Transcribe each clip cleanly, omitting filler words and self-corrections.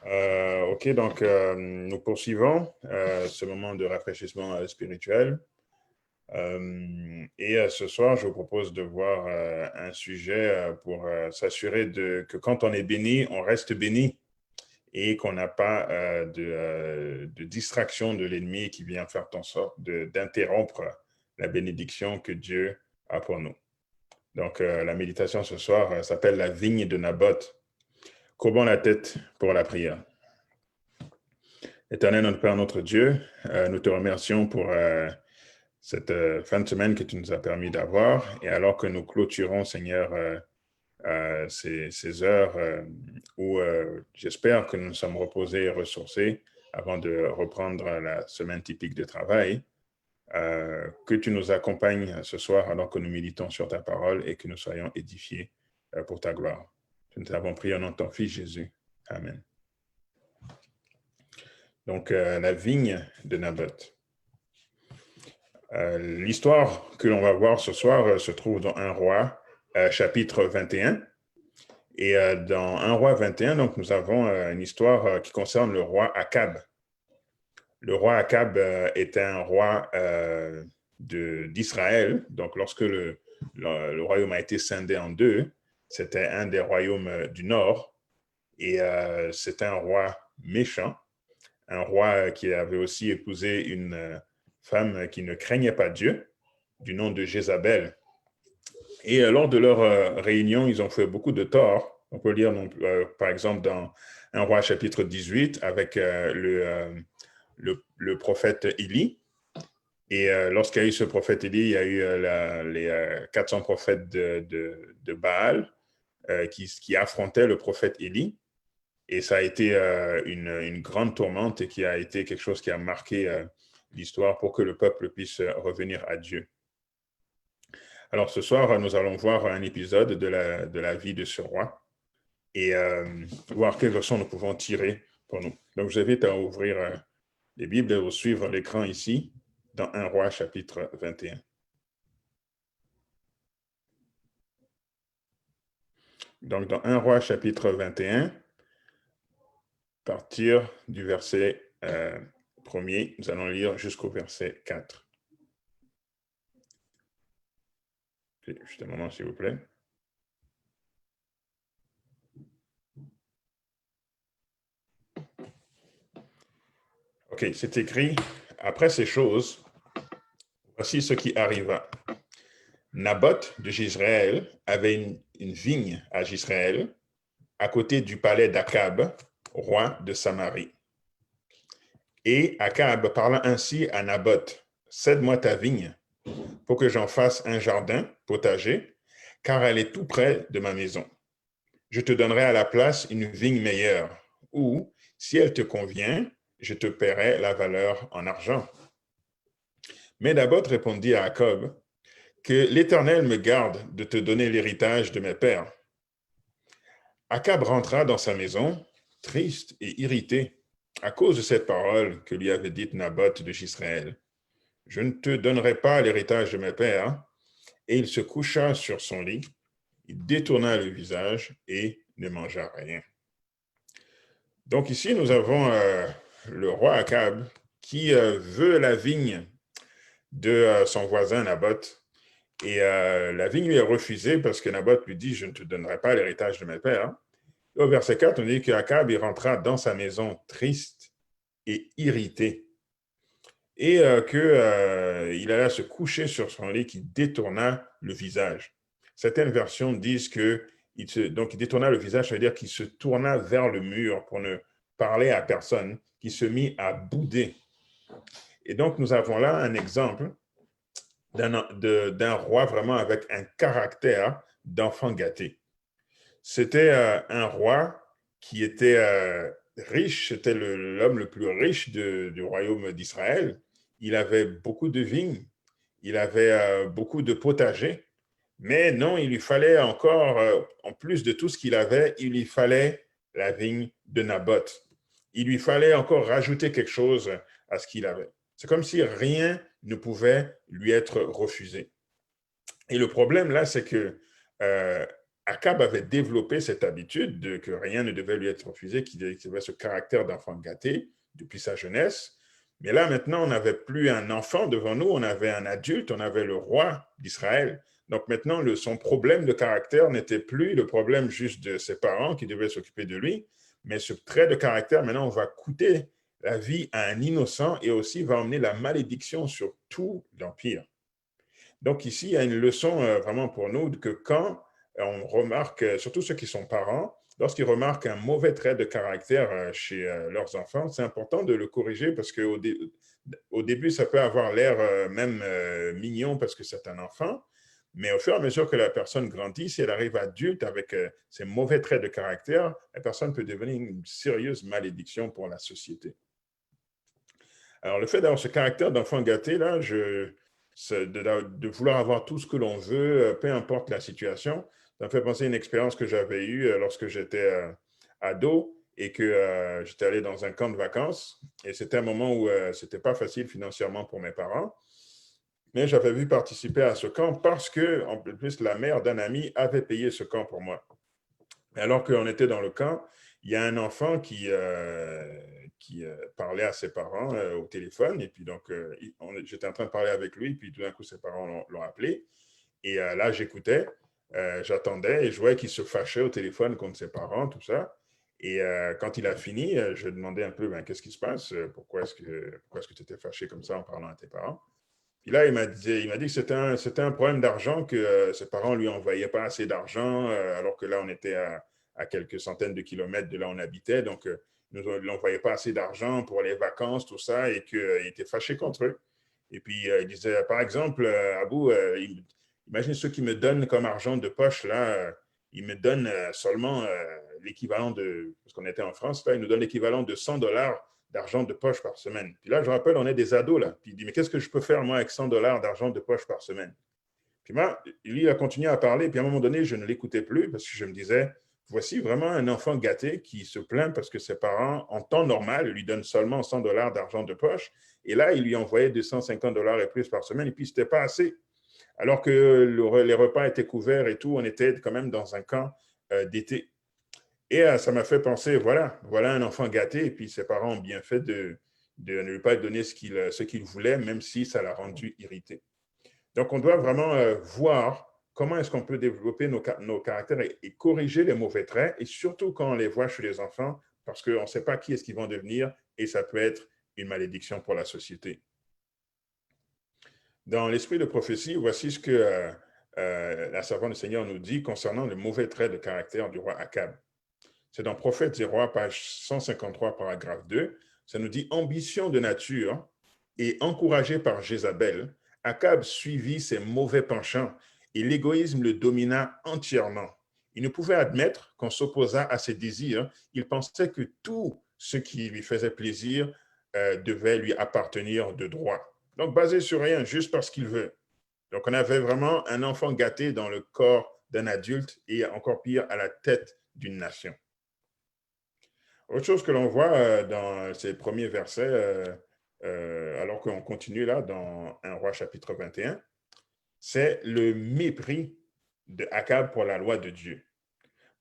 OK, donc nous poursuivons ce moment de rafraîchissement spirituel. Et ce soir, je vous propose de voir un sujet pour s'assurer que quand on est béni, on reste béni et qu'on n'a pas de distraction de l'ennemi qui vient faire en sorte d'interrompre la bénédiction que Dieu a pour nous. Donc, la méditation ce soir s'appelle la vigne de Naboth. Courbons la tête pour la prière. Éternel, notre Père, notre Dieu, nous te remercions pour cette fin de semaine que tu nous as permis d'avoir. Et alors que nous clôturons, Seigneur, ces heures où j'espère que nous nous sommes reposés et ressourcés avant de reprendre la semaine typique de travail, que tu nous accompagnes ce soir alors que nous méditons sur ta parole et que nous soyons édifiés pour ta gloire. Nous t'avons prié au nom de ton Fils Jésus. Amen. Donc, la vigne de Naboth. L'histoire que l'on va voir ce soir se trouve dans 1 Roi, chapitre 21. Et dans 1 Roi 21, donc, nous avons une histoire qui concerne le roi Akab. Le roi Akab était un roi d'Israël. Donc, lorsque le royaume a été scindé en deux, c'était un des royaumes du nord. Et c'était un roi méchant. Un roi qui avait aussi épousé une femme qui ne craignait pas Dieu, du nom de Jézabel. Et lors de leur réunion, ils ont fait beaucoup de tort. On peut lire, par exemple, dans 1 Roi chapitre 18, avec le prophète Élie. Et lorsqu'il y a eu ce prophète Élie, il y a eu les 400 prophètes de Baal qui affrontaient le prophète Élie. Et ça a été une grande tourmente et qui a été quelque chose qui a marqué l'histoire pour que le peuple puisse revenir à Dieu. Alors ce soir, nous allons voir un épisode de la vie de ce roi et voir quelles leçons nous pouvons tirer pour nous. Donc je vous invite à ouvrir les Bibles et à suivre l'écran ici dans 1 Roi chapitre 21. Donc dans 1 Roi chapitre 21, partir du verset 1er, nous allons lire jusqu'au verset 4. Juste un moment, s'il vous plaît. OK, c'est écrit, « Après ces choses, voici ce qui arriva. Naboth de Jezréel avait une vigne à Jezréel, à côté du palais d'Akab, roi de Samarie. Et Akab parla ainsi à Naboth, « Cède-moi ta vigne, pour que j'en fasse un jardin potager, car elle est tout près de ma maison. Je te donnerai à la place une vigne meilleure, ou, si elle te convient, je te paierai la valeur en argent. » Mais Naboth répondit à Akab, « Que l'Éternel me garde de te donner l'héritage de mes pères. » Akab rentra dans sa maison, triste et irrité, à cause de cette parole que lui avait dite Naboth de Jezréel. « Je ne te donnerai pas l'héritage de mes pères. » Et il se coucha sur son lit, il détourna le visage et ne mangea rien. Donc ici, nous avons le roi Akab qui veut la vigne de son voisin Naboth. Et la vigne lui est refusée parce que Naboth lui dit « Je ne te donnerai pas l'héritage de mes pères. » Et au verset 4, on dit qu'Akab il rentra dans sa maison triste et irrité. Et qu'il alla se coucher sur son lit, qu'il détourna le visage. Certaines versions disent qu'il détourna le visage, ça veut dire qu'il se tourna vers le mur pour ne parler à personne, qu'il se mit à bouder. Et donc, nous avons là un exemple d'un roi vraiment avec un caractère d'enfant gâté. C'était un roi qui était riche, c'était l'homme le plus riche du royaume d'Israël. Il avait beaucoup de vignes, il avait beaucoup de potagers, mais non, il lui fallait encore, en plus de tout ce qu'il avait, il lui fallait la vigne de Naboth. Il lui fallait encore rajouter quelque chose à ce qu'il avait. C'est comme si rien ne pouvait lui être refusé. Et le problème là, c'est que Akab avait développé cette habitude de que rien ne devait lui être refusé, qu'il avait ce caractère d'enfant gâté depuis sa jeunesse. Mais là, maintenant, on n'avait plus un enfant devant nous, on avait un adulte, on avait le roi d'Israël. Donc maintenant, son problème de caractère n'était plus le problème juste de ses parents qui devaient s'occuper de lui, mais ce trait de caractère, maintenant, va coûter la vie à un innocent et aussi va emmener la malédiction sur tout l'Empire. Donc ici, il y a une leçon vraiment pour nous que quand on remarque, surtout ceux qui sont parents, lorsqu'ils remarquent un mauvais trait de caractère chez leurs enfants, c'est important de le corriger parce qu'au début, ça peut avoir l'air même mignon parce que c'est un enfant, mais au fur et à mesure que la personne grandit, si elle arrive adulte avec ces mauvais traits de caractère, la personne peut devenir une sérieuse malédiction pour la société. Alors, le fait d'avoir ce caractère d'enfant gâté, là, de vouloir avoir tout ce que l'on veut, peu importe la situation, ça me fait penser à une expérience que j'avais eue lorsque j'étais ado et que j'étais allé dans un camp de vacances. Et c'était un moment où ce n'était pas facile financièrement pour mes parents. Mais j'avais vu participer à ce camp parce que, en plus, la mère d'un ami avait payé ce camp pour moi. Alors qu'on était dans le camp, il y a un enfant qui parlait à ses parents au téléphone. Et puis, donc, j'étais en train de parler avec lui. Puis, tout d'un coup, ses parents l'ont appelé. Et là, j'écoutais, j'attendais et je voyais qu'il se fâchait au téléphone contre ses parents, tout ça. Et quand il a fini, je demandais un peu, ben, qu'est-ce qui se passe? Pourquoi est-ce que tu étais fâché comme ça en parlant à tes parents? Puis là, il m'a dit que c'était un problème d'argent, que ses parents ne lui envoyaient pas assez d'argent, alors que là, on était à quelques centaines de kilomètres de là où on habitait. Donc, ils ne lui envoyaient pas assez d'argent pour les vacances, tout ça, et qu'il était fâché contre eux. Et puis, il disait, par exemple, Abou, imagine ceux qui me donnent comme argent de poche, là, ils me donnent seulement l'équivalent de, parce qu'on était en France, là, ils nous donnent l'équivalent de $100 d'argent de poche par semaine. Puis là, je rappelle, on est des ados, là. Puis il dit, mais qu'est-ce que je peux faire, moi, avec $100 d'argent de poche par semaine? Puis moi, lui, il a continué à parler, puis à un moment donné, je ne l'écoutais plus parce que je me disais, voici vraiment un enfant gâté qui se plaint parce que ses parents, en temps normal, lui donnent seulement $100 d'argent de poche. Et là, il lui envoyait $250 et plus par semaine, et puis c'était pas assez. Alors que les repas étaient couverts et tout, on était quand même dans un camp d'été. Et ça m'a fait penser, voilà un enfant gâté, et puis ses parents ont bien fait de ne lui pas donner ce qu'il voulait, même si ça l'a rendu irrité. Donc, on doit vraiment voir comment est-ce qu'on peut développer nos caractères et corriger les mauvais traits, et surtout quand on les voit chez les enfants, parce qu'on ne sait pas qui est-ce qu'ils vont devenir, et ça peut être une malédiction pour la société. Dans l'esprit de prophétie, voici ce que la servante du Seigneur nous dit concernant le mauvais trait de caractère du roi Akab. C'est dans Prophètes et Rois, page 153, paragraphe 2. Ça nous dit « Ambition de nature et encouragé par Jézabel, Akab suivit ses mauvais penchants et l'égoïsme le domina entièrement. Il ne pouvait admettre qu'on s'opposât à ses désirs. Il pensait que tout ce qui lui faisait plaisir devait lui appartenir de droit. Donc, basé sur rien, juste parce qu'il veut. Donc, on avait vraiment un enfant gâté dans le corps d'un adulte et encore pire, à la tête d'une nation. Autre chose que l'on voit dans ces premiers versets, alors qu'on continue là dans 1 Roi chapitre 21, c'est le mépris de Akab pour la loi de Dieu.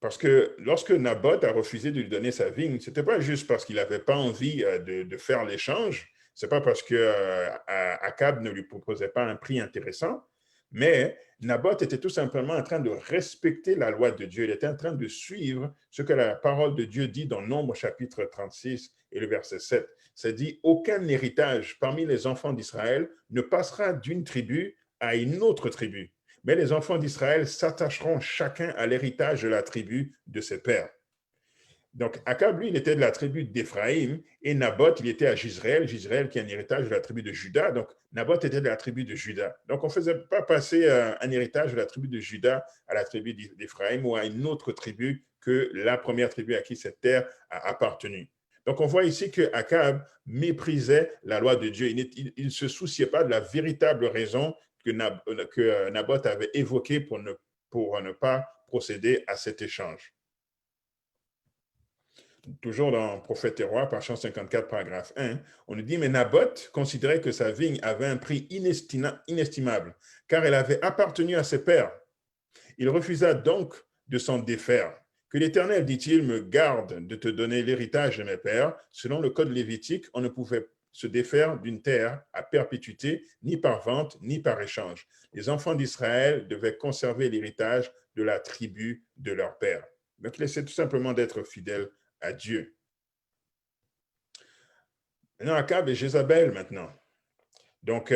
Parce que lorsque Naboth a refusé de lui donner sa vigne, ce n'était pas juste parce qu'il n'avait pas envie de faire l'échange, ce n'est pas parce que Akab ne lui proposait pas un prix intéressant, mais Naboth était tout simplement en train de respecter la loi de Dieu. Il était en train de suivre ce que la parole de Dieu dit dans Nombre chapitre 36 et le verset 7. Ça dit, aucun héritage parmi les enfants d'Israël ne passera d'une tribu à une autre tribu. Mais les enfants d'Israël s'attacheront chacun à l'héritage de la tribu de ses pères. Donc, Akab, lui, il était de la tribu d'Éphraïm et Naboth, il était à Jizréel qui est un héritage de la tribu de Juda. Donc, Naboth était de la tribu de Juda. Donc, on ne faisait pas passer un héritage de la tribu de Juda à la tribu d'Éphraïm ou à une autre tribu que la première tribu à qui cette terre a appartenu. Donc, on voit ici que Akab méprisait la loi de Dieu. Il ne se souciait pas de la véritable raison que Naboth avait évoquée pour ne pas procéder à cet échange. Toujours dans Prophètes et Rois, page 154, paragraphe 1, on nous dit, mais Naboth considérait que sa vigne avait un prix inestimable, car elle avait appartenu à ses pères. Il refusa donc de s'en défaire. Que l'Éternel, dit-il, me garde de te donner l'héritage de mes pères. Selon le code lévitique, on ne pouvait se défaire d'une terre à perpétuité, ni par vente, ni par échange. Les enfants d'Israël devaient conserver l'héritage de la tribu de leur père. Donc, il essaie tout simplement d'être fidèle à Dieu. Maintenant, Akab et Jézabel, maintenant. Donc,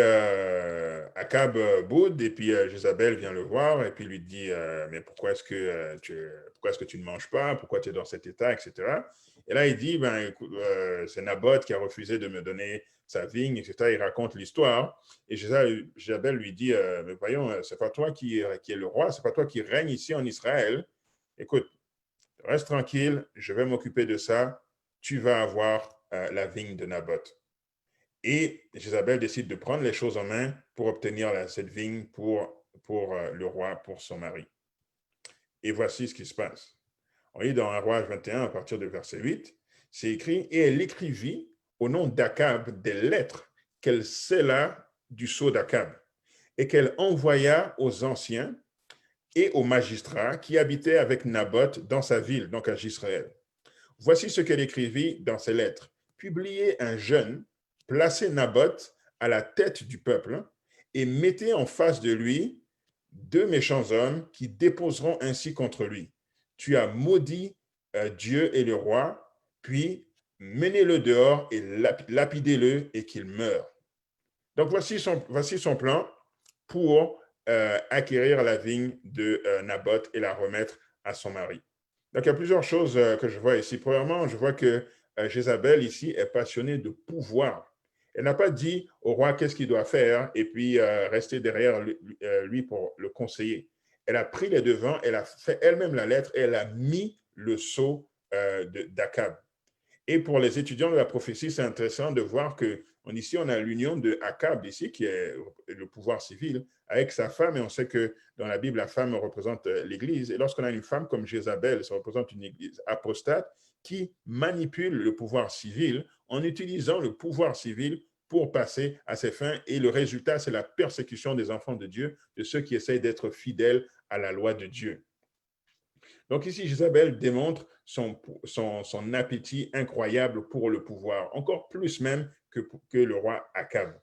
Akab boude et puis Jézabel vient le voir et puis lui dit mais pourquoi est-ce que tu ne manges pas? Pourquoi tu es dans cet état, etc. Et là, il dit c'est Naboth qui a refusé de me donner sa vigne, etc. Il raconte l'histoire et Jézabel lui dit mais voyons, c'est pas toi qui est le roi, c'est pas toi qui règne ici en Israël. Écoute, reste tranquille, je vais m'occuper de ça. Tu vas avoir la vigne de Naboth. Et Jézabel décide de prendre les choses en main pour obtenir cette vigne pour le roi, pour son mari. Et voici ce qui se passe. On lit dans 1 Roi 21, à partir du verset 8, c'est écrit « Et elle écrivit au nom d'Akab des lettres qu'elle scella du sceau d'Akab et qu'elle envoya aux anciens et aux magistrats qui habitaient avec Naboth dans sa ville, donc à Jisraël. Voici ce qu'elle écrivit dans ses lettres. Publiez un jeûne, placez Naboth à la tête du peuple et mettez en face de lui 2 méchants hommes qui déposeront ainsi contre lui. Tu as maudit Dieu et le roi, puis menez-le dehors et lapidez-le et qu'il meure. Donc voici son plan pour acquérir la vigne de Naboth et la remettre à son mari. Donc, il y a plusieurs choses que je vois ici. Premièrement, je vois que Jézabel, ici, est passionnée de pouvoir. Elle n'a pas dit au roi qu'est-ce qu'il doit faire et puis rester derrière lui pour le conseiller. Elle a pris les devants, elle a fait elle-même la lettre et elle a mis le sceau d'Akab. Et pour les étudiants de la prophétie, c'est intéressant de voir que ici, on a l'union de Akab, ici, qui est le pouvoir civil, avec sa femme. Et on sait que dans la Bible, la femme représente l'Église. Et lorsqu'on a une femme comme Jézabel, ça représente une Église apostate qui manipule le pouvoir civil en utilisant le pouvoir civil pour passer à ses fins. Et le résultat, c'est la persécution des enfants de Dieu, de ceux qui essayent d'être fidèles à la loi de Dieu. Donc ici, Jézabel démontre son appétit incroyable pour le pouvoir, encore plus même que le roi Akab.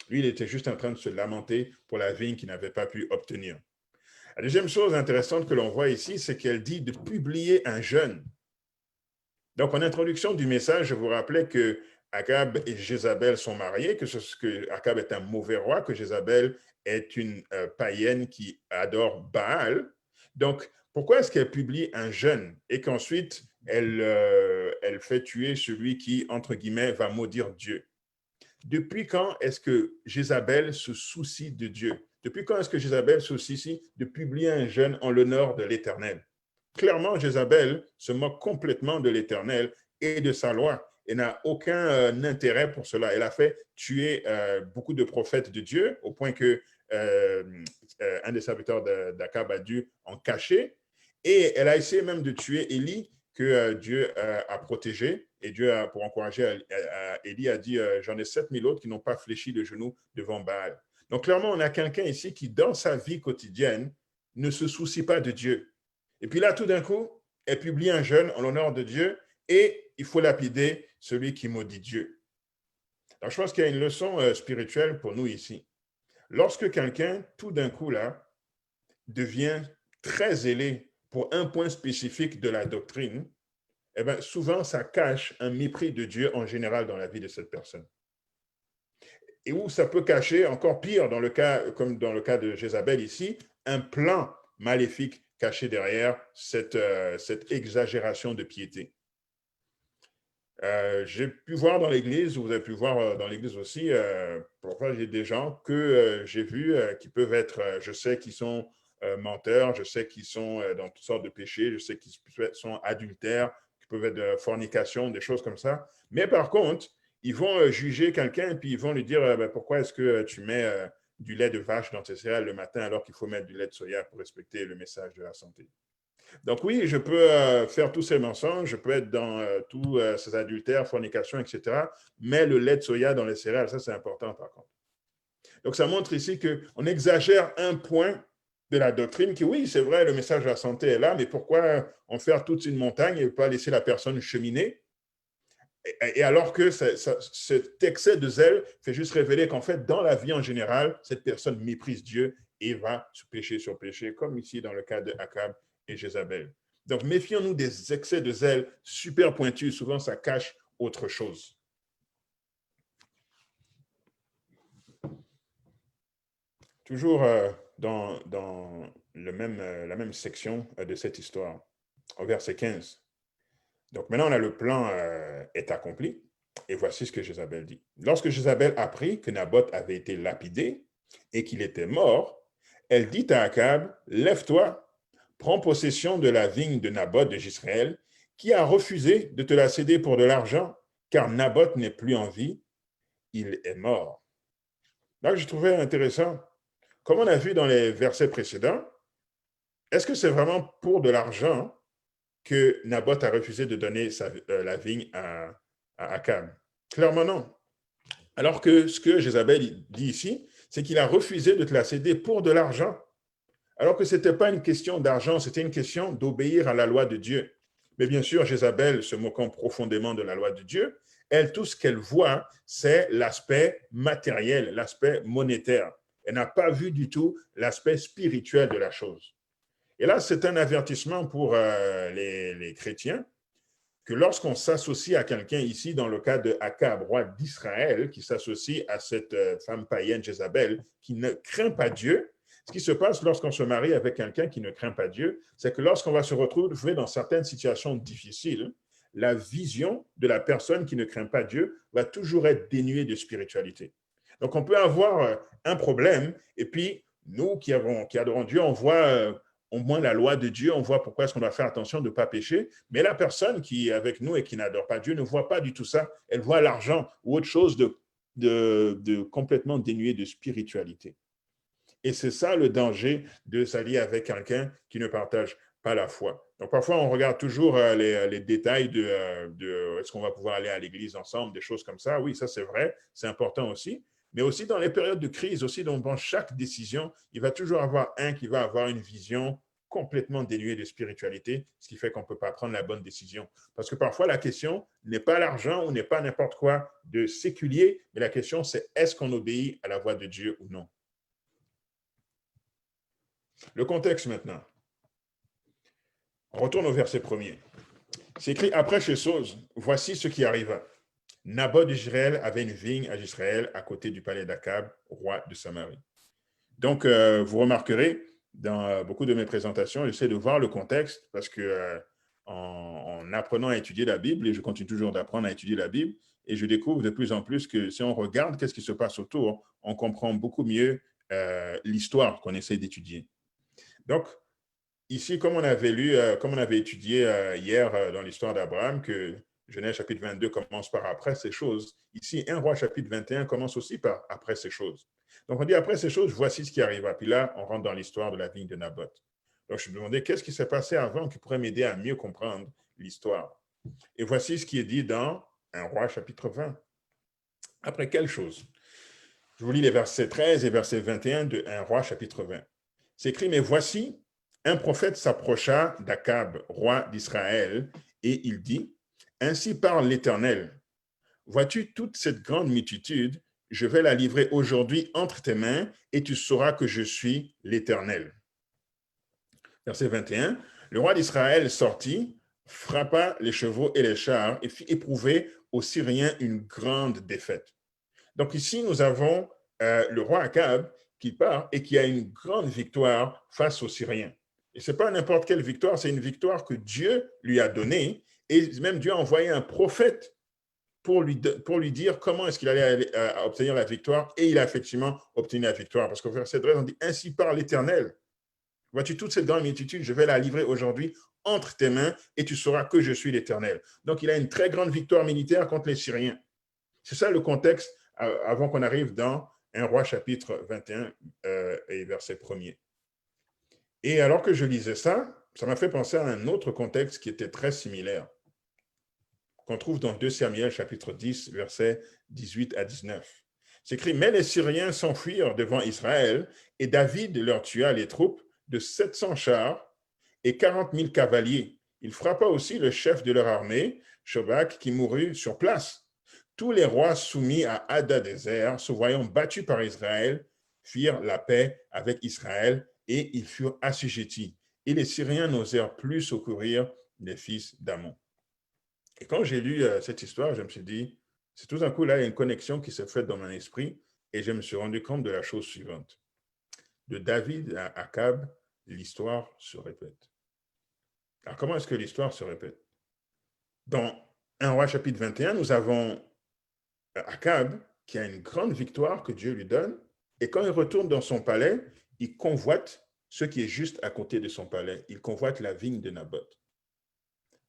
Lui, il était juste en train de se lamenter pour la vigne qu'il n'avait pas pu obtenir. La deuxième chose intéressante que l'on voit ici, c'est qu'elle dit de publier un jeûne. Donc, en introduction du message, je vous rappelais que Akab et Jézabel sont mariés, que Akab est un mauvais roi, que Jézabel est une païenne qui adore Baal. Donc, pourquoi est-ce qu'elle publie un jeûne et qu'ensuite elle fait tuer celui qui, entre guillemets, va maudire Dieu? Depuis quand est-ce que Jézabel se soucie de Dieu? Depuis quand est-ce que Jézabel se soucie de publier un jeûne en l'honneur de l'Éternel? Clairement, Jézabel se moque complètement de l'Éternel et de sa loi et n'a aucun intérêt pour cela. Elle a fait tuer beaucoup de prophètes de Dieu au point que un des serviteurs d'Akab a dû en cacher. Et elle a essayé même de tuer Élie, que Dieu a protégé. Et Dieu, pour encourager Élie, a dit j'en ai 7000 autres qui n'ont pas fléchi le genou devant Baal. Donc, clairement, on a quelqu'un ici qui, dans sa vie quotidienne, ne se soucie pas de Dieu. Et puis là, tout d'un coup, elle publie un jeûne en l'honneur de Dieu et il faut lapider celui qui maudit Dieu. Alors, je pense qu'il y a une leçon spirituelle pour nous ici. Lorsque quelqu'un, tout d'un coup, là, devient très zélé pour un point spécifique de la doctrine, eh bien, souvent, ça cache un mépris de Dieu en général dans la vie de cette personne. Et où ça peut cacher, encore pire, comme dans le cas de Jézabel ici, un plan maléfique caché derrière cette exagération de piété. J'ai pu voir dans l'Église, vous avez pu voir dans l'Église aussi, parfois j'ai des gens que j'ai vus qui peuvent être, je sais qu'ils sont menteurs, je sais qu'ils sont dans toutes sortes de péchés, je sais qu'ils sont adultères, qui peuvent être de fornication, des choses comme ça. Mais par contre, ils vont juger quelqu'un et puis ils vont lui dire ben, pourquoi est-ce que tu mets du lait de vache dans tes céréales le matin alors qu'il faut mettre du lait de soya pour respecter le message de la santé. Donc oui, je peux faire tous ces mensonges, je peux être dans tous ces adultères, fornications, etc. Mais le lait de soya dans les céréales, ça c'est important par contre. Donc ça montre ici qu'on exagère un point de la doctrine qui, oui, c'est vrai, le message de la santé est là, mais pourquoi en faire toute une montagne et pas laisser la personne cheminer? Et alors que cet excès de zèle fait juste révéler qu'en fait, dans la vie en général, cette personne méprise Dieu et va pécher sur péché, comme ici dans le cas de Akab et Jézabel. Donc, méfions-nous des excès de zèle super pointus. Souvent, ça cache autre chose. Toujours dans la même section de cette histoire, au verset 15. Donc maintenant, on a le plan est accompli. Et voici ce que Jézabel dit. Lorsque Jézabel apprit que Naboth avait été lapidé et qu'il était mort, elle dit à Akab, lève-toi, prends possession de la vigne de Naboth de Jisraël, qui a refusé de te la céder pour de l'argent, car Naboth n'est plus en vie, il est mort. Là, je trouvais intéressant, comme on a vu dans les versets précédents, est-ce que c'est vraiment pour de l'argent que Naboth a refusé de donner la vigne à Akab? Clairement non. Alors que ce que Jézabel dit ici, c'est qu'il a refusé de te la céder pour de l'argent. Alors que ce n'était pas une question d'argent, c'était une question d'obéir à la loi de Dieu. Mais bien sûr, Jézabel, se moquant profondément de la loi de Dieu, elle, tout ce qu'elle voit, c'est l'aspect matériel, l'aspect monétaire. Elle n'a pas vu du tout l'aspect spirituel de la chose. Et là, c'est un avertissement pour les chrétiens que lorsqu'on s'associe à quelqu'un ici, dans le cas de Akab, roi d'Israël, qui s'associe à cette femme païenne Jézabel, qui ne craint pas Dieu, ce qui se passe lorsqu'on se marie avec quelqu'un qui ne craint pas Dieu, c'est que lorsqu'on va se retrouver dans certaines situations difficiles, la vision de la personne qui ne craint pas Dieu va toujours être dénuée de spiritualité. Donc, on peut avoir un problème, et puis nous qui adorons Dieu, on voit au moins la loi de Dieu, on voit pourquoi est-ce qu'on doit faire attention de ne pas pécher. Mais la personne qui est avec nous et qui n'adore pas Dieu ne voit pas du tout ça. Elle voit l'argent ou autre chose de complètement dénué de spiritualité. Et c'est ça le danger de s'allier avec quelqu'un qui ne partage pas la foi. Donc parfois, on regarde toujours les détails de est-ce qu'on va pouvoir aller à l'église ensemble, des choses comme ça. Oui, ça c'est vrai, c'est important aussi. Mais aussi dans les périodes de crise, aussi dans chaque décision, il va toujours avoir un qui va avoir une vision complètement dénuée de spiritualité, ce qui fait qu'on ne peut pas prendre la bonne décision. Parce que parfois, la question n'est pas l'argent ou n'est pas n'importe quoi de séculier, mais la question, c'est est-ce qu'on obéit à la voix de Dieu ou non? Le contexte maintenant. On retourne au verset premier. C'est écrit après ces choses, voici ce qui arriva. Naboth d'Israël avait une vigne à Israël à côté du palais d'Akab, roi de Samarie. Donc, vous remarquerez, dans beaucoup de mes présentations, j'essaie de voir le contexte parce que en apprenant à étudier la Bible, et je continue toujours d'apprendre à étudier la Bible, et je découvre de plus en plus que si on regarde qu'est-ce qui se passe autour, on comprend beaucoup mieux l'histoire qu'on essaie d'étudier. Donc, ici, comme on avait lu, comme on avait étudié hier dans l'histoire d'Abraham, que Genèse chapitre 22 commence par après ces choses, ici, 1 Roi chapitre 21 commence aussi par après ces choses. Donc on dit après ces choses, voici ce qui arriva. Puis là, on rentre dans l'histoire de la vigne de Naboth. Donc je me demandais qu'est-ce qui s'est passé avant qui pourrait m'aider à mieux comprendre l'histoire. Et voici ce qui est dit dans 1 Roi chapitre 20. Après quelle chose? Je vous lis les versets 13 et verset 21 de 1 Roi chapitre 20. C'est écrit, mais voici, un prophète s'approcha d'Akab, roi d'Israël, et il dit, ainsi parle l'Éternel, vois-tu toute cette grande multitude, je vais la livrer aujourd'hui entre tes mains, et tu sauras que je suis l'Éternel. Verset 21, le roi d'Israël sortit, frappa les chevaux et les chars, et fit éprouver aux Syriens une grande défaite. Donc ici, nous avons le roi Akab qui part et qui a une grande victoire face aux Syriens. Et ce n'est pas n'importe quelle victoire, c'est une victoire que Dieu lui a donnée. Et même Dieu a envoyé un prophète pour lui dire comment est-ce qu'il allait obtenir la victoire. Et il a effectivement obtenu la victoire. Parce qu'au verset 13, on dit, ainsi parle l'Éternel. Vois-tu toute cette grande multitude, je vais la livrer aujourd'hui entre tes mains et tu sauras que je suis l'Éternel. Donc il a une très grande victoire militaire contre les Syriens. C'est ça le contexte avant qu'on arrive dans 1 Roi chapitre 21 et verset 1er. Et alors que je lisais ça, ça m'a fait penser à un autre contexte qui était très similaire, qu'on trouve dans 2 Samuel chapitre 10, versets 18 à 19. C'est écrit, mais les Syriens s'enfuirent devant Israël et David leur tua les troupes de 700 chars et 40 000 cavaliers. Il frappa aussi le chef de leur armée, Shobak, qui mourut sur place. Tous les rois soumis à Hadadézer, se voyant battus par Israël, firent la paix avec Israël et ils furent assujettis. Et les Syriens n'osèrent plus secourir les fils d'Amon. Et quand j'ai lu cette histoire, je me suis dit, c'est tout d'un coup, là, il y a une connexion qui s'est faite dans mon esprit et je me suis rendu compte de la chose suivante. De David à Akab, l'histoire se répète. Alors, comment est-ce que l'histoire se répète? Dans 1 roi chapitre 21, nous avons Akab qui a une grande victoire que Dieu lui donne et quand il retourne dans son palais, il convoite ce qui est juste à côté de son palais. Il convoite la vigne de Naboth.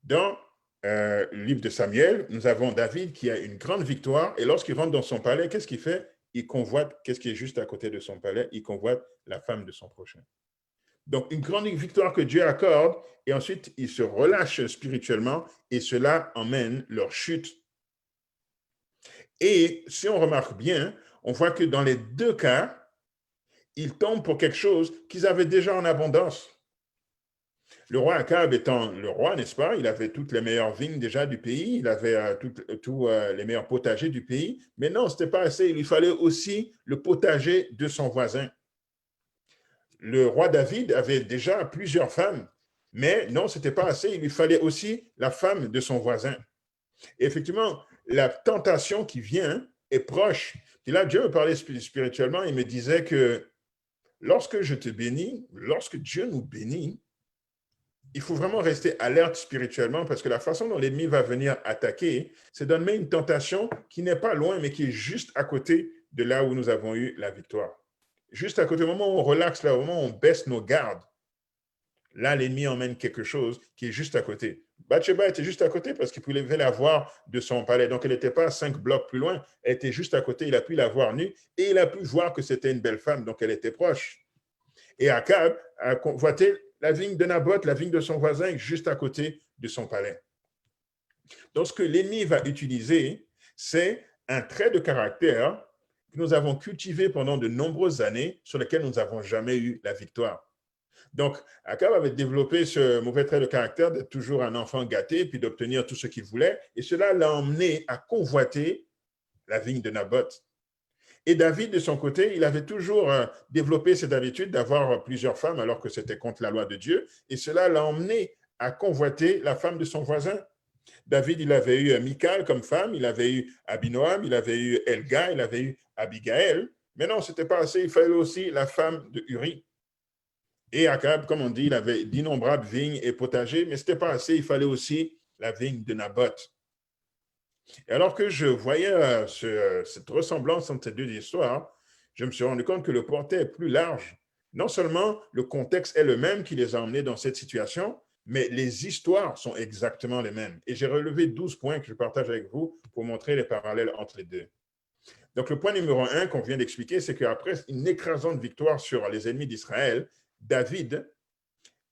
Dans le livre de Samuel, nous avons David qui a une grande victoire et lorsqu'il rentre dans son palais, qu'est-ce qu'il fait? Il convoite, qu'est-ce qui est juste à côté de son palais? Il convoite la femme de son prochain. Donc, une grande victoire que Dieu accorde et ensuite, il se relâche spirituellement et cela emmène leur chute. Et si on remarque bien, on voit que dans les deux cas, ils tombent pour quelque chose qu'ils avaient déjà en abondance. Le roi Akab étant le roi, n'est-ce pas? Il avait toutes les meilleures vignes déjà du pays, il avait tous les meilleurs potagers du pays, mais non, ce n'était pas assez, il lui fallait aussi le potager de son voisin. Le roi David avait déjà plusieurs femmes, mais non, ce n'était pas assez, il lui fallait aussi la femme de son voisin. Et effectivement, la tentation qui vient est proche. Et là, Dieu me parlait spirituellement, il me disait que lorsque je te bénis, lorsque Dieu nous bénit, il faut vraiment rester alerte spirituellement parce que la façon dont l'ennemi va venir attaquer, c'est d'amener une tentation qui n'est pas loin, mais qui est juste à côté de là où nous avons eu la victoire. Juste à côté, au moment où on relaxe, là, au moment où on baisse nos gardes, là, l'ennemi emmène quelque chose qui est juste à côté. Bathsheba était juste à côté parce qu'il pouvait la voir de son palais. Donc, elle n'était pas 5 blocs plus loin. Elle était juste à côté. Il a pu la voir nue et il a pu voir que c'était une belle femme. Donc, elle était proche. Et Akab a convoité la vigne de Naboth, la vigne de son voisin, juste à côté de son palais. Donc, ce que l'ennemi va utiliser, c'est un trait de caractère que nous avons cultivé pendant de nombreuses années, sur lequel nous n'avons jamais eu la victoire. Donc, Akab avait développé ce mauvais trait de caractère d'être toujours un enfant gâté, puis d'obtenir tout ce qu'il voulait, et cela l'a emmené à convoiter la vigne de Naboth. Et David, de son côté, il avait toujours développé cette habitude d'avoir plusieurs femmes alors que c'était contre la loi de Dieu. Et cela l'a emmené à convoiter la femme de son voisin. David, il avait eu Michal comme femme, il avait eu Abinoam, il avait eu Elga, il avait eu Abigaël. Mais non, ce n'était pas assez, il fallait aussi la femme de Uri. Et Akab, comme on dit, il avait d'innombrables vignes et potagers, mais ce n'était pas assez, il fallait aussi la vigne de Naboth. Et alors que je voyais cette ressemblance entre ces deux histoires, je me suis rendu compte que le portrait est plus large. Non seulement le contexte est le même qui les a emmenés dans cette situation, mais les histoires sont exactement les mêmes. Et j'ai relevé 12 points que je partage avec vous pour montrer les parallèles entre les deux. Donc, le point numéro 1 qu'on vient d'expliquer, c'est qu'après une écrasante victoire sur les ennemis d'Israël, David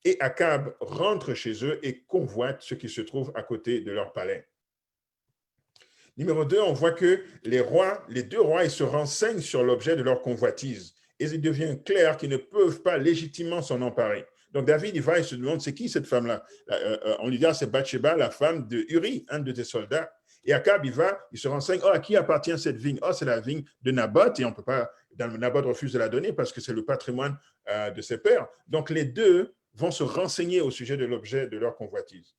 et Akab rentrent chez eux et convoitent ce qui se trouve à côté de leur palais. Numéro 2, on voit que les deux rois, ils se renseignent sur l'objet de leur convoitise. Et il devient clair qu'ils ne peuvent pas légitimement s'en emparer. Donc David, il va et se demande, c'est qui cette femme-là? On lui dit, c'est Bathsheba, la femme de Uri, un de tes soldats. Et Akab, il se renseigne, à qui appartient cette vigne? C'est la vigne de Naboth, et on peut pas, Naboth refuse de la donner parce que c'est le patrimoine de ses pères. Donc les deux vont se renseigner au sujet de l'objet de leur convoitise.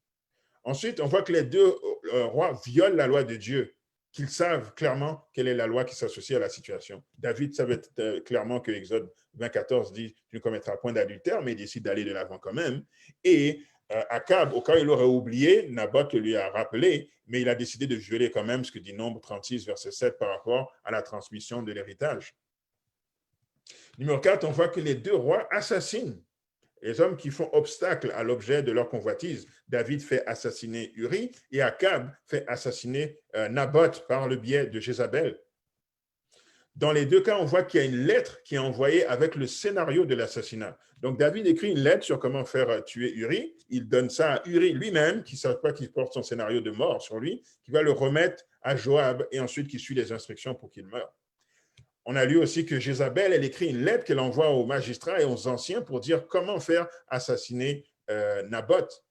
Ensuite, on voit que les deux rois violent la loi de Dieu, qu'ils savent clairement quelle est la loi qui s'associe à la situation. David savait clairement que Exode 20, 14 dit « Tu ne commettras point d'adultère », mais il décide d'aller de l'avant quand même. Et Akab, au cas où il aurait oublié, Naboth lui a rappelé, mais il a décidé de violer quand même ce que dit Nombre 36, verset 7 par rapport à la transmission de l'héritage. Numéro 4, on voit que les deux rois assassinent les hommes qui font obstacle à l'objet de leur convoitise. David fait assassiner Uri et Akab fait assassiner Naboth par le biais de Jézabel. Dans les deux cas, on voit qu'il y a une lettre qui est envoyée avec le scénario de l'assassinat. Donc, David écrit une lettre sur comment faire tuer Uri. Il donne ça à Uri lui-même, qui ne savait pas qu'il porte son scénario de mort sur lui, qui va le remettre à Joab et ensuite qui suit les instructions pour qu'il meure. on a lu aussi que Jézabel, elle écrit une lettre qu'elle envoie aux magistrats et aux anciens pour dire comment faire assassiner Naboth.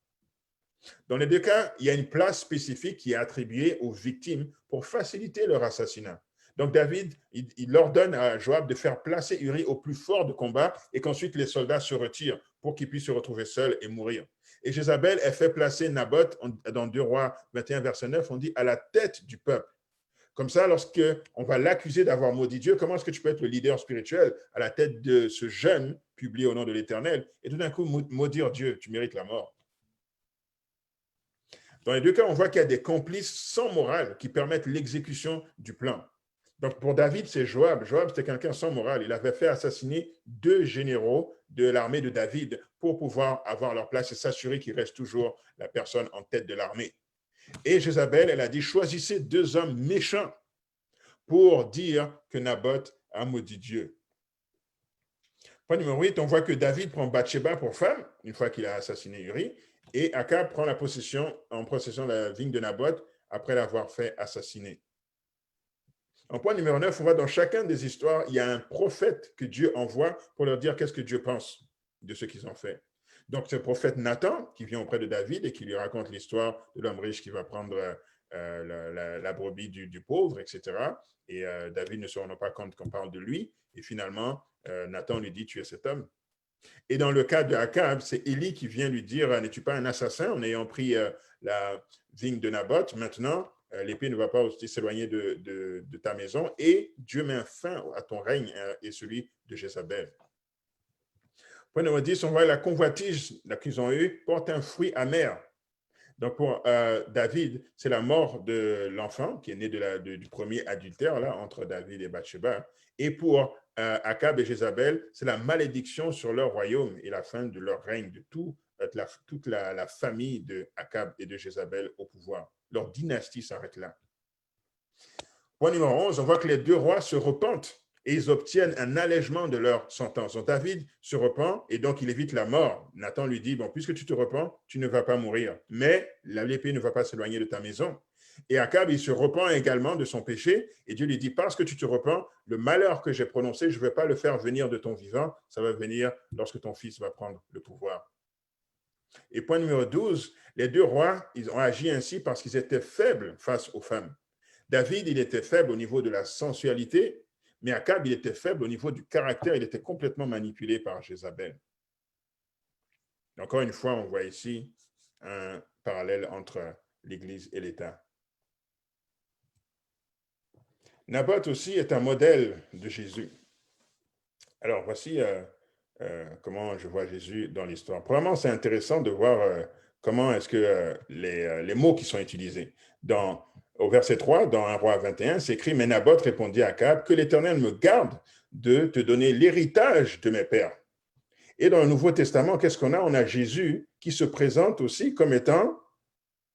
Dans les deux cas, il y a une place spécifique qui est attribuée aux victimes pour faciliter leur assassinat. Donc David, il ordonne à Joab de faire placer Uri au plus fort de combat et qu'ensuite les soldats se retirent pour qu'il puisse se retrouver seul et mourir. Et Jézabel, elle fait placer Naboth, dans 2 Rois 21, verset 9, on dit à la tête du peuple. Comme ça, lorsqu'on va l'accuser d'avoir maudit Dieu, comment est-ce que tu peux être le leader spirituel à la tête de ce jeune publié au nom de l'Éternel et tout d'un coup maudire Dieu, tu mérites la mort. Dans les deux cas, on voit qu'il y a des complices sans morale qui permettent l'exécution du plan. Donc pour David, c'est Joab. Joab, c'était quelqu'un sans morale. Il avait fait assassiner 2 généraux de l'armée de David pour pouvoir avoir leur place et s'assurer qu'il reste toujours la personne en tête de l'armée. Et Jézabel, elle a dit, choisissez 2 hommes méchants pour dire que Naboth a maudit Dieu. Point numéro 8, on voit que David prend Bathsheba pour femme, une fois qu'il a assassiné Uri, et Akab prend en possession de la vigne de Naboth après l'avoir fait assassiner. En point numéro 9, on voit dans chacun des histoires, il y a un prophète que Dieu envoie pour leur dire qu'est-ce que Dieu pense de ce qu'ils ont fait. Donc, c'est le prophète Nathan qui vient auprès de David et qui lui raconte l'histoire de l'homme riche qui va prendre la brebis du pauvre, etc. Et David ne se rend pas compte qu'on parle de lui. Et finalement, Nathan lui dit, tu es cet homme. Et dans le cas de Akab, c'est Élie qui vient lui dire, n'es-tu pas un assassin en ayant pris la vigne de Naboth? Maintenant, l'épée ne va pas aussi s'éloigner de ta maison et Dieu met fin à ton règne et celui de Jézabel. Point numéro 10, on voit la convoitise qu'ils ont eue porte un fruit amer. Donc pour David, c'est la mort de l'enfant qui est né du premier adultère là, entre David et Bathsheba. Et pour Akab et Jézabel, c'est la malédiction sur leur royaume et la fin de leur règne, de toute la famille de Akab et de Jézabel au pouvoir. Leur dynastie s'arrête là. Point numéro 11, on voit que les 2 rois se repentent et ils obtiennent un allègement de leur sentence. Donc David se repent et donc il évite la mort. Nathan lui dit, bon, puisque tu te repens, tu ne vas pas mourir, mais l'épée ne va pas s'éloigner de ta maison. Et Akab, il se repent également de son péché et Dieu lui dit, parce que tu te repens, le malheur que j'ai prononcé, je ne vais pas le faire venir de ton vivant, ça va venir lorsque ton fils va prendre le pouvoir. Et point numéro 12, les 2 rois, ils ont agi ainsi parce qu'ils étaient faibles face aux femmes. David, il était faible au niveau de la sensualité, mais Akab, il était faible au niveau du caractère. Il était complètement manipulé par Jézabel. Encore une fois, on voit ici un parallèle entre l'Église et l'État. Naboth aussi est un modèle de Jésus. Alors, voici comment je vois Jésus dans l'histoire. Premièrement, c'est intéressant de voir comment est-ce que les mots qui sont utilisés. Au verset 3, dans 1 Roi 21, c'est écrit « Mais Naboth répondit à Akab, que l'Éternel me garde de te donner l'héritage de mes pères. » Et dans le Nouveau Testament, qu'est-ce qu'on a? On a Jésus qui se présente aussi comme étant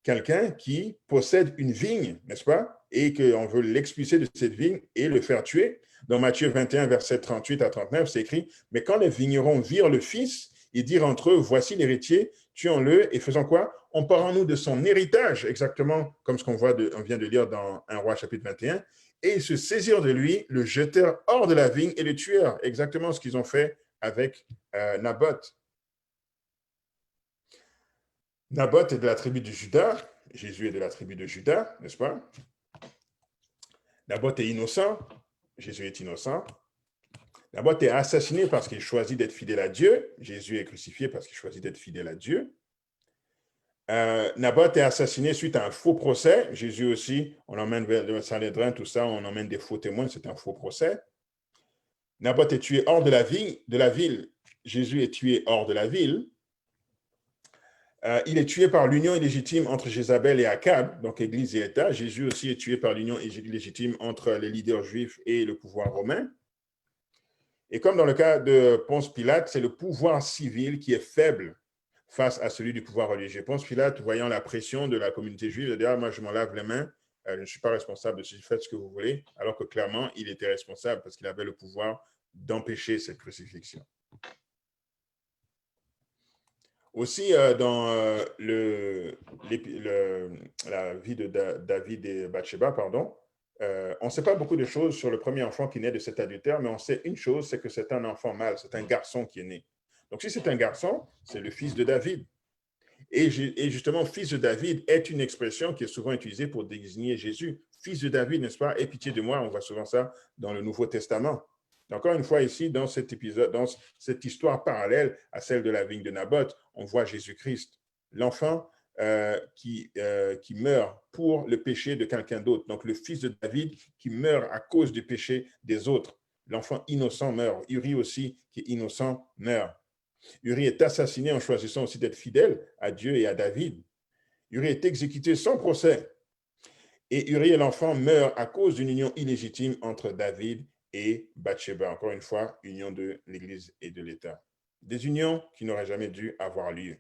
quelqu'un qui possède une vigne, n'est-ce pas? Et qu'on veut l'expulser de cette vigne et le faire tuer. Dans Matthieu 21, verset 38 à 39, c'est écrit « Mais quand les vignerons virent le fils, ils dirent entre eux, voici l'héritier, tuons-le et faisons quoi? Emparons-nous de son héritage, exactement comme ce qu'on vient de lire dans 1 Roi chapitre 21. Et ils se saisirent de lui, le jetèrent hors de la vigne et le tuèrent. Exactement ce qu'ils ont fait avec Naboth. Naboth est de la tribu de Juda. Jésus est de la tribu de Juda, n'est-ce pas? Naboth est innocent. Jésus est innocent. Naboth est assassiné parce qu'il choisit d'être fidèle à Dieu. Jésus est crucifié parce qu'il choisit d'être fidèle à Dieu. Naboth est assassiné suite à un faux procès. Jésus aussi, on l'emmène vers le Sanhédrin, tout ça, on emmène des faux témoins, c'est un faux procès. Naboth est tué hors de la ville. Jésus est tué hors de la ville. Il est tué par l'union illégitime entre Jézabel et Akab, donc Église et État. Jésus aussi est tué par l'union illégitime entre les leaders juifs et le pouvoir romain. Et comme dans le cas de Ponce Pilate, c'est le pouvoir civil qui est faible face à celui du pouvoir religieux. Ponce Pilate, voyant la pression de la communauté juive, il a dit « Ah, moi, je m'en lave les mains, je ne suis pas responsable de ce, faites ce que vous voulez », alors que clairement, il était responsable parce qu'il avait le pouvoir d'empêcher cette crucifixion. Aussi, dans la vie de David et Bathsheba, on ne sait pas beaucoup de choses sur le premier enfant qui naît de cet adultère, mais on sait une chose, c'est que c'est un enfant mâle, c'est un garçon qui est né. Donc, si c'est un garçon, c'est le fils de David. Et justement, fils de David est une expression qui est souvent utilisée pour désigner Jésus. Fils de David, n'est-ce pas? Aie pitié de moi, on voit souvent ça dans le Nouveau Testament. Encore une fois, ici, dans cet épisode, dans cette histoire parallèle à celle de la vigne de Naboth, on voit Jésus-Christ, l'enfant qui meurt pour le péché de quelqu'un d'autre. Donc, le fils de David qui meurt à cause du péché des autres. L'enfant innocent meurt. Uri aussi, qui est innocent, meurt. Uri est assassiné en choisissant aussi d'être fidèle à Dieu et à David. Uri est exécuté sans procès. Et Uri et l'enfant meurent à cause d'une union illégitime entre David et Bathsheba. Encore une fois, union de l'Église et de l'État. Des unions qui n'auraient jamais dû avoir lieu.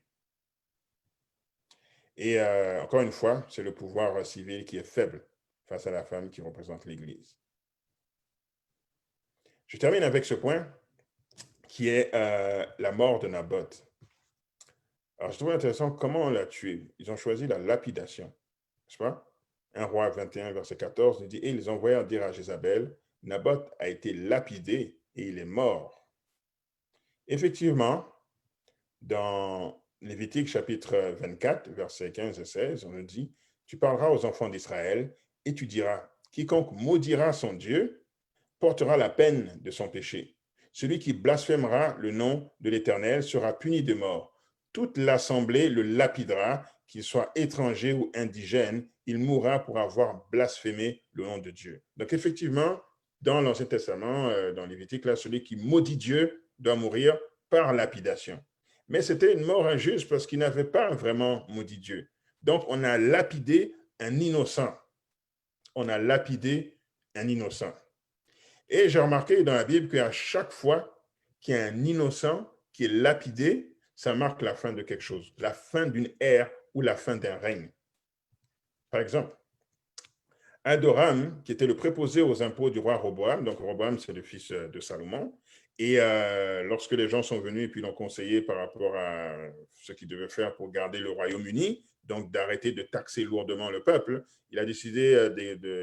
Et encore une fois, c'est le pouvoir civil qui est faible face à la femme qui représente l'Église. Je termine avec ce point qui est la mort de Naboth. Alors, je trouve intéressant comment on l'a tué. Ils ont choisi la lapidation, n'est-ce pas? 1 Roi 21, verset 14, nous dit « Et ils envoyèrent dire à Jézabel, Naboth a été lapidé et il est mort. » Effectivement, dans Lévitique chapitre 24, versets 15 et 16, on nous dit « Tu parleras aux enfants d'Israël et tu diras, quiconque maudira son Dieu portera la peine de son péché. Celui qui blasphémera le nom de l'Éternel sera puni de mort. Toute l'assemblée le lapidera, qu'il soit étranger ou indigène, il mourra pour avoir blasphémé le nom de Dieu. » Donc effectivement, dans l'Ancien Testament, dans Lévitique, là, celui qui maudit Dieu doit mourir par lapidation. Mais c'était une mort injuste parce qu'il n'avait pas vraiment maudit Dieu. Donc on a lapidé un innocent. On a lapidé un innocent. Et j'ai remarqué dans la Bible qu'à chaque fois qu'il y a un innocent qui est lapidé, ça marque la fin de quelque chose, la fin d'une ère ou la fin d'un règne. Par exemple, Adoram, qui était le préposé aux impôts du roi Roboam, donc Roboam, c'est le fils de Salomon, et lorsque les gens sont venus et puis l'ont conseillé par rapport à ce qu'ils devaient faire pour garder le Royaume-Uni, donc d'arrêter de taxer lourdement le peuple, il a décidé,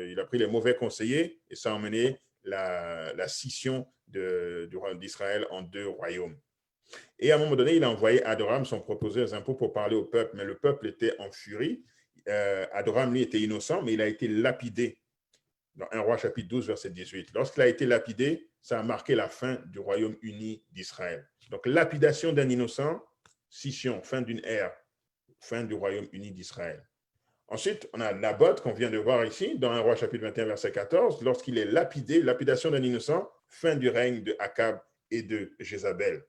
il a pris les mauvais conseillers et ça a emmené la scission d'Israël en deux royaumes. Et à un moment donné, il a envoyé Adoram, son proposé aux impôts, pour parler au peuple, mais le peuple était en furie. Adoram, lui, était innocent, mais il a été lapidé dans 1 Roi chapitre 12, verset 18. Lorsqu'il a été lapidé, ça a marqué la fin du royaume uni d'Israël. Donc, lapidation d'un innocent, scission, fin d'une ère, fin du royaume uni d'Israël. Ensuite, on a Naboth, qu'on vient de voir ici, dans 1 Roi chapitre 21, verset 14. Lorsqu'il est lapidé, lapidation d'un innocent, fin du règne de Akab et de Jézabel.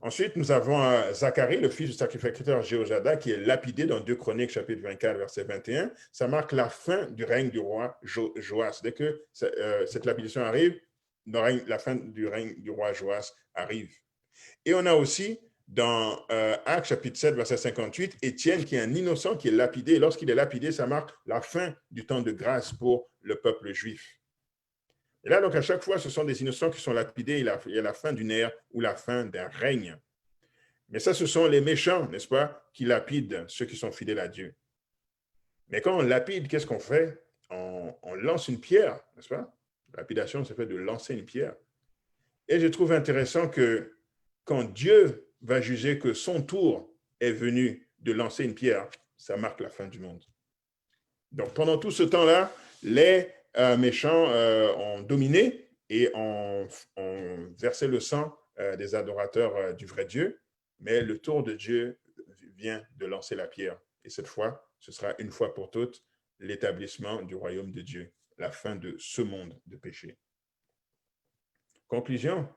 Ensuite, nous avons Zacharie, le fils du sacrificateur Jéhojada, qui est lapidé dans 2 Chroniques, chapitre 24, verset 21. Ça marque la fin du règne du roi Joas. Dès que cette lapidation arrive, la fin du règne du roi Joas arrive. Et on a aussi, dans Actes, chapitre 7, verset 58, Étienne, qui est un innocent, qui est lapidé. Et lorsqu'il est lapidé, ça marque la fin du temps de grâce pour le peuple juif. Et là, donc, à chaque fois, ce sont des innocents qui sont lapidés. Il y a la fin d'une ère ou la fin d'un règne. Mais ça, ce sont les méchants, n'est-ce pas, qui lapident ceux qui sont fidèles à Dieu. Mais quand on lapide, qu'est-ce qu'on fait? On lance une pierre, n'est-ce pas? La lapidation, c'est fait de lancer une pierre. Et je trouve intéressant que quand Dieu va juger que son tour est venu de lancer une pierre, ça marque la fin du monde. Donc, pendant tout ce temps-là, les méchants ont dominé et ont versé le sang des adorateurs du vrai Dieu, mais le tour de Dieu vient de lancer la pierre. Et cette fois, ce sera une fois pour toutes l'établissement du royaume de Dieu, la fin de ce monde de péché. Conclusion.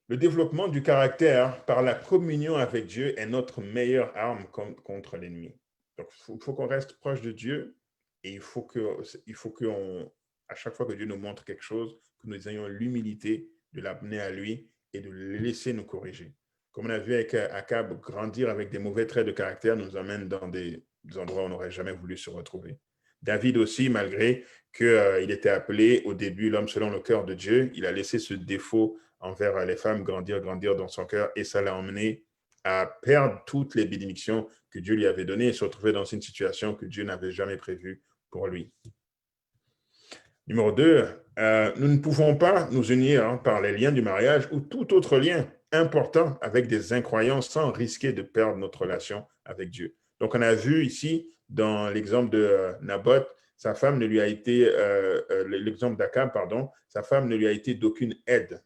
Le développement du caractère par la communion avec Dieu est notre meilleure arme contre l'ennemi. Donc, il faut qu'on reste proche de Dieu et il faut que à chaque fois que Dieu nous montre quelque chose, que nous ayons l'humilité de l'amener à lui et de le laisser nous corriger. Comme on a vu avec Akab, grandir avec des mauvais traits de caractère nous amène dans des endroits où on n'aurait jamais voulu se retrouver. David aussi, malgré qu'il était appelé au début l'homme selon le cœur de Dieu, il a laissé ce défaut envers les femmes grandir dans son cœur et ça l'a emmené à perdre toutes les bénédictions que Dieu lui avait données et se retrouver dans une situation que Dieu n'avait jamais prévue pour lui. Numéro 2, nous ne pouvons pas nous unir par les liens du mariage ou tout autre lien important avec des incroyants sans risquer de perdre notre relation avec Dieu. Donc, on a vu ici, dans l'exemple de Naboth, sa femme ne lui a été, l'exemple d'Akab, pardon, sa femme ne lui a été d'aucune aide,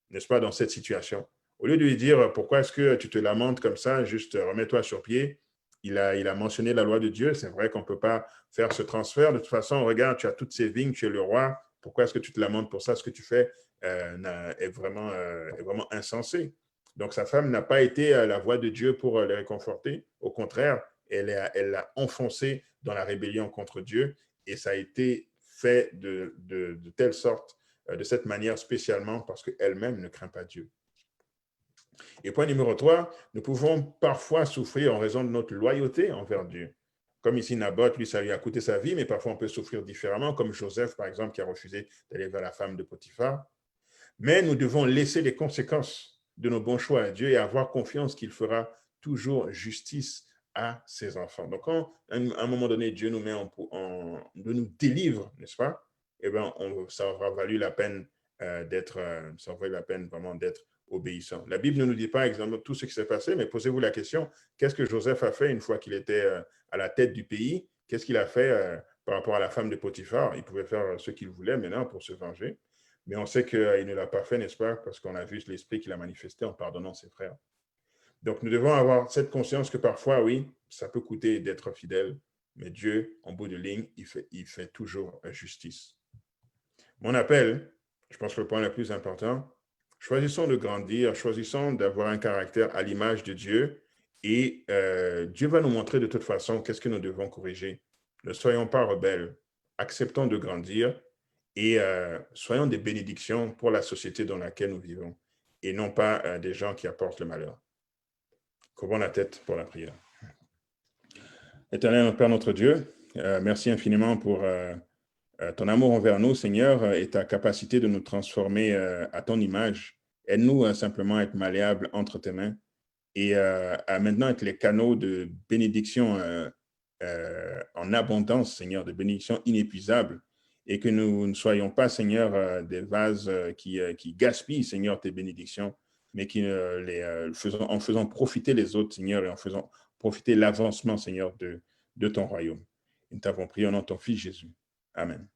n'est-ce pas, dans cette situation. Au lieu de lui dire, pourquoi est-ce que tu te lamentes comme ça, juste remets-toi sur pied, il a mentionné la loi de Dieu. C'est vrai qu'on ne peut pas faire ce transfert. De toute façon, regarde, tu as toutes ces vignes, tu es le roi. Pourquoi est-ce que tu te lamentes pour ça? Ce que tu fais est vraiment insensé. Donc, sa femme n'a pas été la voix de Dieu pour les réconforter. Au contraire, elle l'a enfoncé dans la rébellion contre Dieu. Et ça a été fait de telle sorte, de cette manière spécialement parce qu'elle-même ne craint pas Dieu. Et point numéro 3, nous pouvons parfois souffrir en raison de notre loyauté envers Dieu. Comme ici, Naboth, lui, ça lui a coûté sa vie, mais parfois on peut souffrir différemment, comme Joseph, par exemple, qui a refusé d'aller vers la femme de Potiphar. Mais nous devons laisser les conséquences de nos bons choix à Dieu et avoir confiance qu'il fera toujours justice à ses enfants. Donc, quand à un moment donné, Dieu nous met nous délivre, n'est-ce pas? Eh bien, ça aura valu la peine ça aura valu la peine vraiment d'être obéissant. La Bible ne nous dit pas exactement tout ce qui s'est passé, mais posez-vous la question, qu'est-ce que Joseph a fait une fois qu'il était à la tête du pays? Qu'est-ce qu'il a fait par rapport à la femme de Potiphar? Il pouvait faire ce qu'il voulait maintenant pour se venger. Mais on sait qu'il ne l'a pas fait, n'est-ce pas? Parce qu'on a vu l'esprit qu'il a manifesté en pardonnant ses frères. Donc, nous devons avoir cette conscience que parfois, oui, ça peut coûter d'être fidèle, mais Dieu, en bout de ligne, il fait toujours justice. Mon appel, je pense que le point le plus important, choisissons de grandir, choisissons d'avoir un caractère à l'image de Dieu et Dieu va nous montrer de toute façon qu'est-ce que nous devons corriger. Ne soyons pas rebelles, acceptons de grandir et soyons des bénédictions pour la société dans laquelle nous vivons et non pas des gens qui apportent le malheur. Courbons la tête pour la prière. Éternel Père notre Dieu, merci infiniment pour ton amour envers nous, Seigneur, et ta capacité de nous transformer à ton image. Aide-nous simplement à être malléables entre tes mains et à maintenant être les canaux de bénédiction en abondance, Seigneur, de bénédiction inépuisable, et que nous ne soyons pas, Seigneur, des vases qui gaspillent, Seigneur, tes bénédictions, mais en faisant profiter les autres, Seigneur, et en faisant profiter l'avancement, Seigneur, de ton royaume. Nous t'avons prié au nom de ton Fils Jésus. Amen.